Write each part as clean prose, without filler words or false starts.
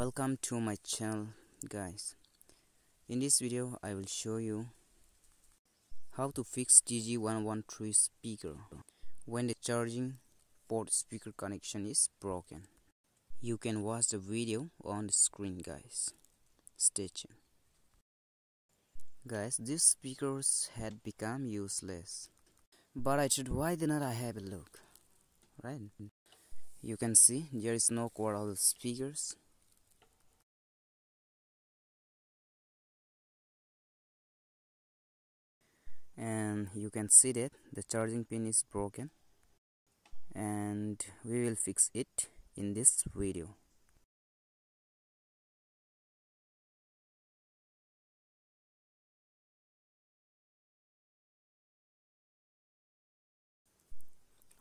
Welcome to my channel, guys. In this video I will show you how to fix TG113 speaker when the charging port speaker connection is broken. You can watch the video on the screen, guys. Stay tuned. Guys, these speakers had become useless, but I thought, why did not I have a look? Right? You can see there is no cord of the speakers. And you can see that the charging pin is broken, and we will fix it in this video.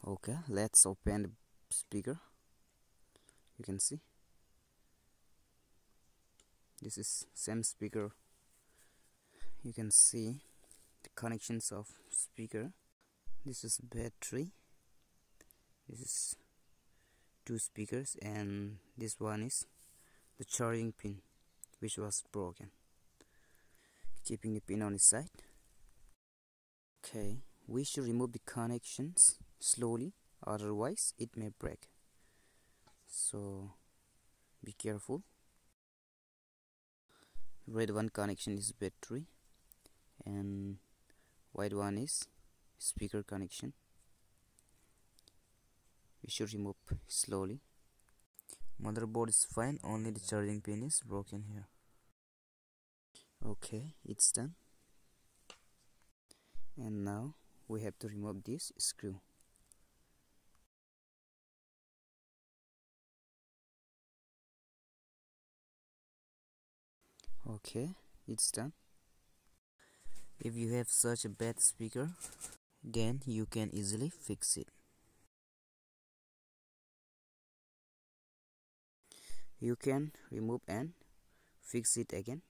Okay, let's open the speaker. You can see this is same speaker. You can see the connections of speaker. This is battery, this is two speakers, and this one is the charging pin which was broken. Keeping the pin on its side. Okay, we should remove the connections slowly, otherwise it may break, so be careful. Red one connection is battery and white one is speaker connection. We should remove slowly. Motherboard is fine, only the charging pin is broken here. Okay, it's done. And now we have to remove this screw. Okay, it's done. If you have such a bad speaker, then you can easily fix it. You can remove and fix it again.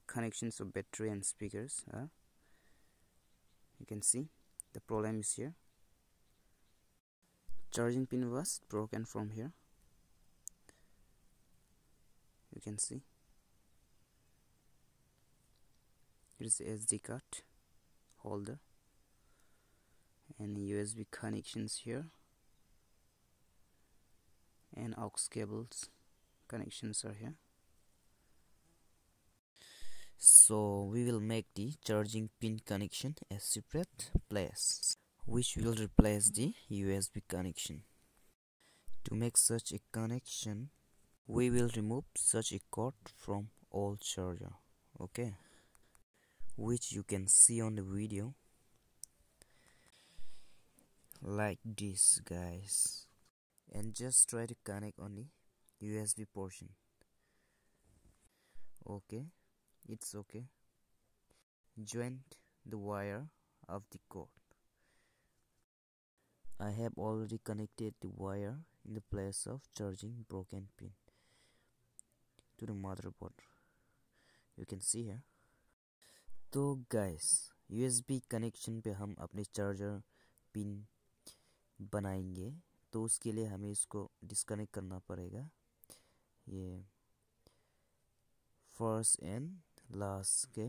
Connections of battery and speakers are, you can see the problem is here. Charging pin was broken from here. You can see it is the SD card holder and USB connections here, and aux cables connections are here. So we will make the charging pin connection a separate place, which will replace the USB connection. To make such a connection, we will remove such a cord from all charger, okay, which you can see on the video like this, guys, and just try to connect on the USB portion. Okay, it's okay. Join the wire of the cord. I have already connected the wire in the place of charging broken pin to the motherboard. You can see here. तो guys, USB connection पे हम अपने charger pin बनाएंगे, तो उसके लिए हमें इसको डिस्कनेक्ट करना पड़ेगा। ये फर्स्ट एंड लास्ट के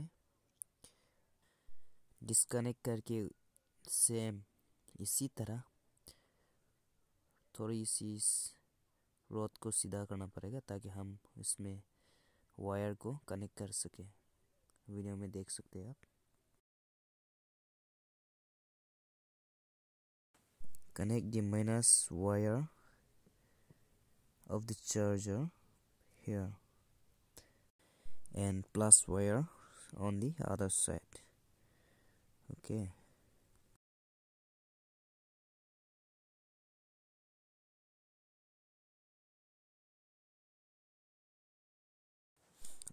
डिस्कनेक्ट करके सेम इसी तरह थोड़ी सी रॉड को सीधा करना पड़ेगा, ताकि हम इसमें वायर को कनेक्ट कर सके। वीडियो में देख सकते हैं आप। Connect the minus wire of the charger here and plus wire on the other side. Okay.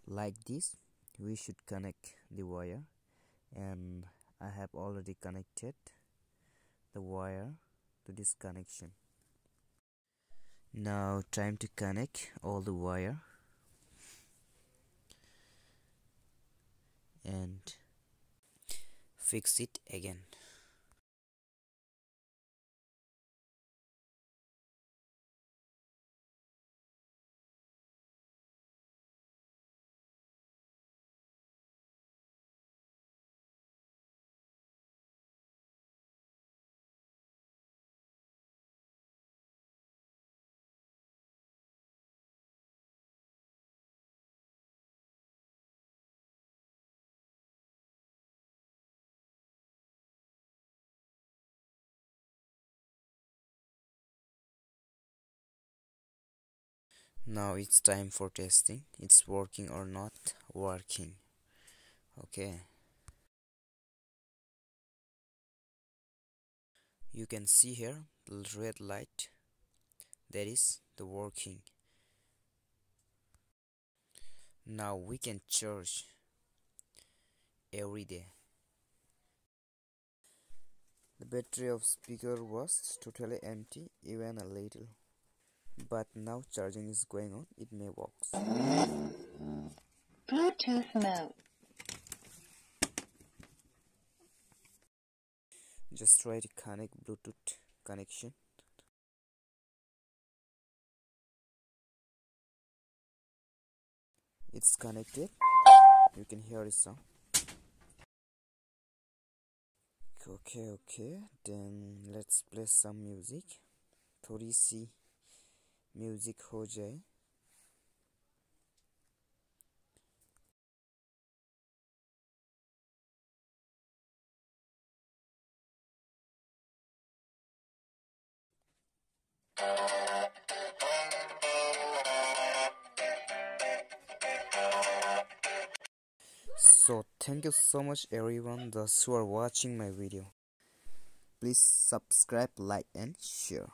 Like this, we should connect the wire, and I have already connected the wire to this connection. Now time to connect all the wire and fix it again. Now it's time for testing. It's working or not working. Okay. You can see here the red light. That is the working. Now we can charge every day. The battery of speaker was totally empty, even a little. But now charging is going on, it may work. Bluetooth mode. Just try to connect Bluetooth connection. It's connected. You can hear the sound. Okay, then let's play some music. थोड़ी सी music हो जाए. So thank you so much everyone those who are watching my video. Please subscribe, like and share.